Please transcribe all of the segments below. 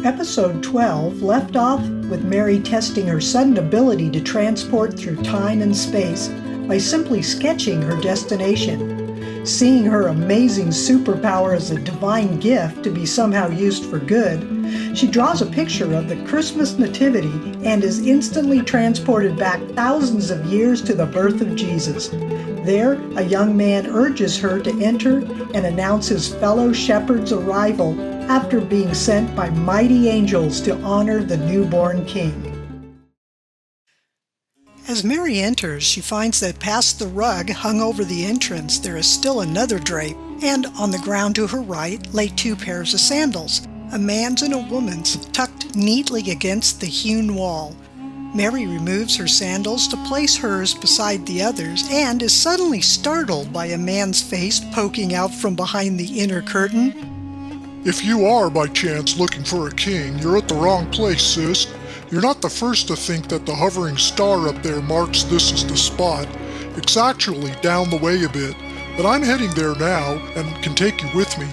Episode 12 left off with Mary testing her sudden ability to transport through time and space by simply sketching her destination. Seeing her amazing superpower as a divine gift to be somehow used for good, she draws a picture of the Christmas nativity and is instantly transported back thousands of years to the birth of Jesus. There, a young man urges her to enter and announce his fellow shepherds' arrival after being sent by mighty angels to honor the newborn king. As Mary enters, she finds that past the rug hung over the entrance there is still another drape, and on the ground to her right lay two pairs of sandals, a man's and a woman's, tucked neatly against the hewn wall. Mary removes her sandals to place hers beside the others and is suddenly startled by a man's face poking out from behind the inner curtain. If you are by chance looking for a king, you're at the wrong place, sis. You're not the first to think that the hovering star up there marks this as the spot. It's actually down the way a bit, but I'm heading there now and can take you with me.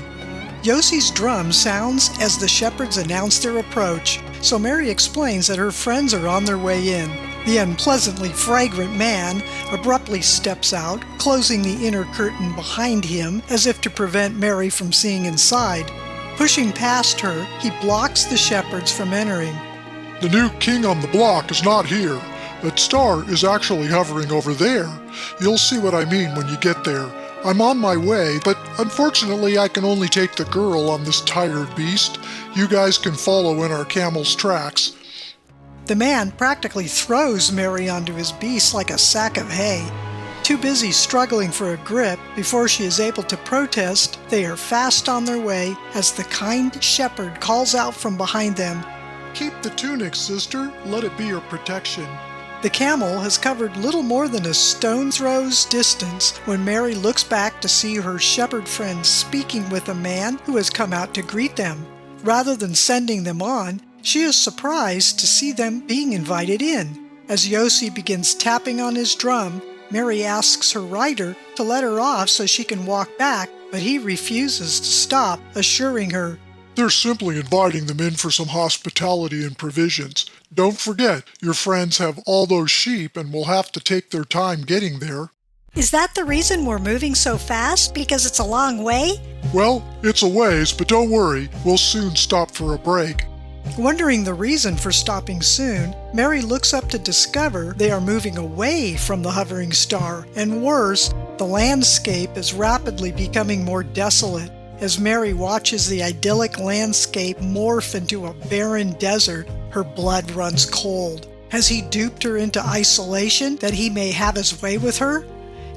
Yossi's drum sounds as the shepherds announce their approach, so Mary explains that her friends are on their way in. The unpleasantly fragrant man abruptly steps out, closing the inner curtain behind him as if to prevent Mary from seeing inside. Pushing past her, he blocks the shepherds from entering. The new king on the block is not here. That star is actually hovering over there. You'll see what I mean when you get there. I'm on my way, but unfortunately I can only take the girl on this tired beast. You guys can follow in our camel's tracks. The man practically throws Mary onto his beast like a sack of hay. Too busy struggling for a grip before she is able to protest, they are fast on their way as the kind shepherd calls out from behind them, "Keep the tunic, sister. Let it be your protection." The camel has covered little more than a stone's throw's distance when Mary looks back to see her shepherd friends speaking with a man who has come out to greet them. Rather than sending them on, she is surprised to see them being invited in. As Yossi begins tapping on his drum, Mary asks her rider to let her off so she can walk back, but he refuses to stop, assuring her, "They're simply inviting them in for some hospitality and provisions. Don't forget, your friends have all those sheep and will have to take their time getting there." Is that the reason we're moving so fast? Because it's a long way? "Well, it's a ways, but don't worry, we'll soon stop for a break." Wondering the reason for stopping soon, Mary looks up to discover they are moving away from the hovering star, and worse, the landscape is rapidly becoming more desolate. As Mary watches the idyllic landscape morph into a barren desert, her blood runs cold. Has he duped her into isolation that he may have his way with her?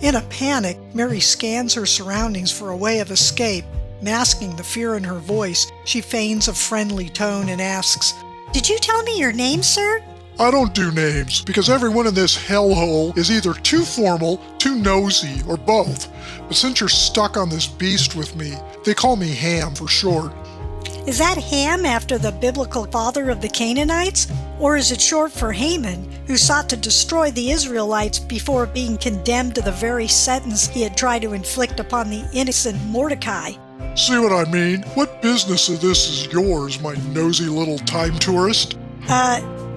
In a panic, Mary scans her surroundings for a way of escape. Masking the fear in her voice, she feigns a friendly tone and asks, "Did you tell me your name, sir?" "I don't do names, because everyone in this hellhole is either too formal, too nosy, or both. But since you're stuck on this beast with me, they call me Ham for short." Is that Ham after the biblical father of the Canaanites? Or is it short for Haman, who sought to destroy the Israelites before being condemned to the very sentence he had tried to inflict upon the innocent Mordecai? "See what I mean? What business of this is yours, my nosy little time tourist?"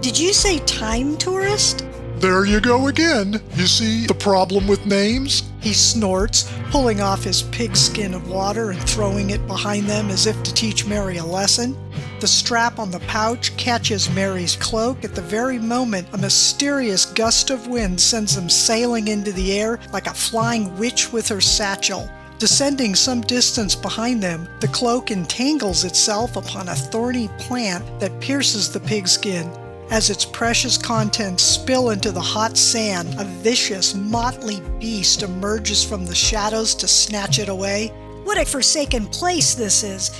Did you say time tourist? There you go again. You see the problem with names? He snorts, pulling off his pigskin of water and throwing it behind them as if to teach Mary a lesson. The strap on the pouch catches Mary's cloak at the very moment a mysterious gust of wind sends them sailing into the air like a flying witch with her satchel. Descending some distance behind them, the cloak entangles itself upon a thorny plant that pierces the pigskin. As its precious contents spill into the hot sand, a vicious, motley beast emerges from the shadows to snatch it away. What a forsaken place this is!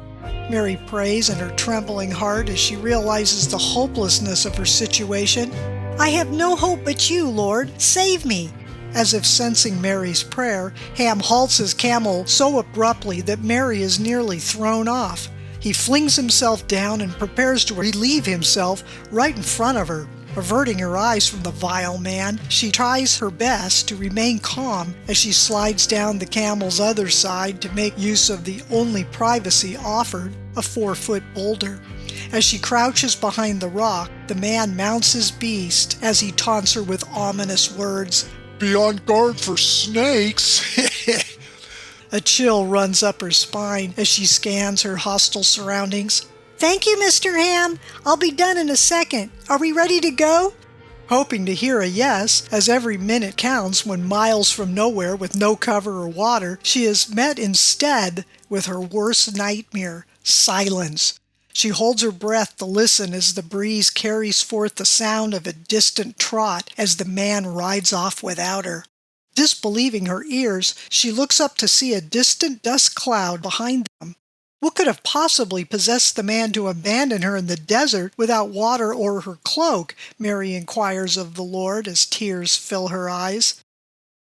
Mary prays in her trembling heart as she realizes the hopelessness of her situation. "I have no hope but you, Lord. Save me!" As if sensing Mary's prayer, Ham halts his camel so abruptly that Mary is nearly thrown off. He flings himself down and prepares to relieve himself right in front of her. Averting her eyes from the vile man, she tries her best to remain calm as she slides down the camel's other side to make use of the only privacy offered, a 4-foot boulder. As she crouches behind the rock, the man mounts his beast as he taunts her with ominous words. Be on guard for snakes. A chill runs up her spine as she scans her hostile surroundings. Thank you, Mr. Ham. I'll be done in a second. Are we ready to go? Hoping to hear a yes, as every minute counts when miles from nowhere with no cover or water, she is met instead with her worst nightmare, silence. She holds her breath to listen as the breeze carries forth the sound of a distant trot as the man rides off without her. Disbelieving her ears, she looks up to see a distant dust cloud behind them. What could have possibly possessed the man to abandon her in the desert without water or her cloak? Mary inquires of the Lord as tears fill her eyes.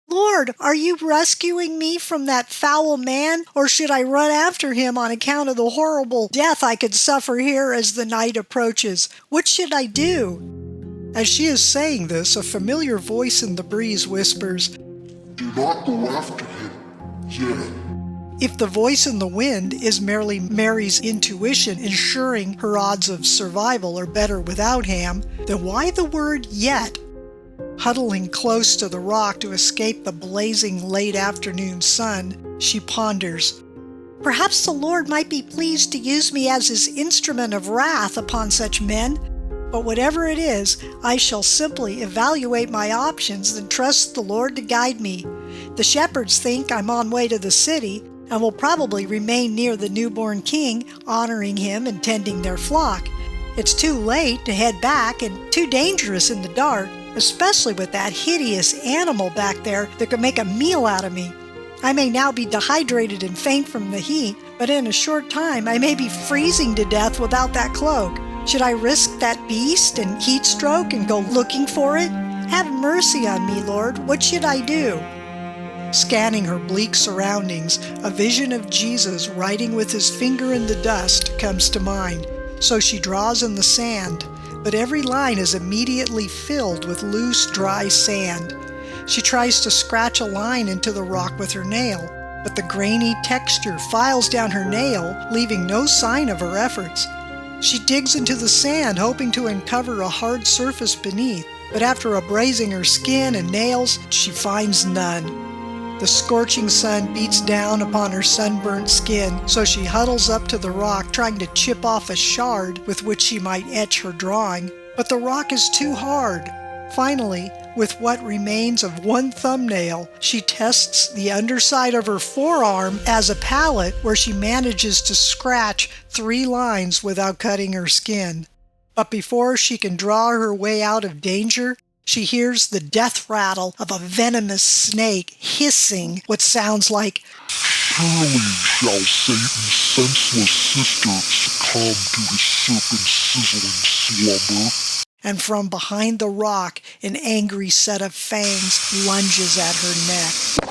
Lord, are you rescuing me from that foul man, or should I run after him on account of the horrible death I could suffer here as the night approaches? What should I do? As she is saying this, a familiar voice in the breeze whispers, Do not go after him yet. If the voice in the wind is merely Mary's intuition ensuring her odds of survival are better without Ham, then why the word yet? Huddling close to the rock to escape the blazing late afternoon sun, she ponders. Perhaps the Lord might be pleased to use me as his instrument of wrath upon such men. But whatever it is, I shall simply evaluate my options and trust the Lord to guide me. The shepherds think I'm on way to the city, and will probably remain near the newborn king, honoring him and tending their flock. It's too late to head back and too dangerous in the dark, especially with that hideous animal back there that could make a meal out of me. I may now be dehydrated and faint from the heat, but in a short time I may be freezing to death without that cloak. Should I risk that beast and heat stroke and go looking for it? Have mercy on me, Lord. What should I do? Scanning her bleak surroundings, a vision of Jesus writing with his finger in the dust comes to mind. So she draws in the sand, but every line is immediately filled with loose, dry sand. She tries to scratch a line into the rock with her nail, but the grainy texture files down her nail, leaving no sign of her efforts. She digs into the sand, hoping to uncover a hard surface beneath, but after abrasing her skin and nails, she finds none. The scorching sun beats down upon her sunburnt skin, so she huddles up to the rock, trying to chip off a shard with which she might etch her drawing. But the rock is too hard. Finally, with what remains of one thumbnail, she tests the underside of her forearm as a palette, where she manages to scratch 3 lines without cutting her skin. But before she can draw her way out of danger, she hears the death rattle of a venomous snake hissing what sounds like, Surely shall Satan's senseless sister succumb to his serpent-sizzling slumber. and from behind the rock an angry set of fangs lunges at her neck.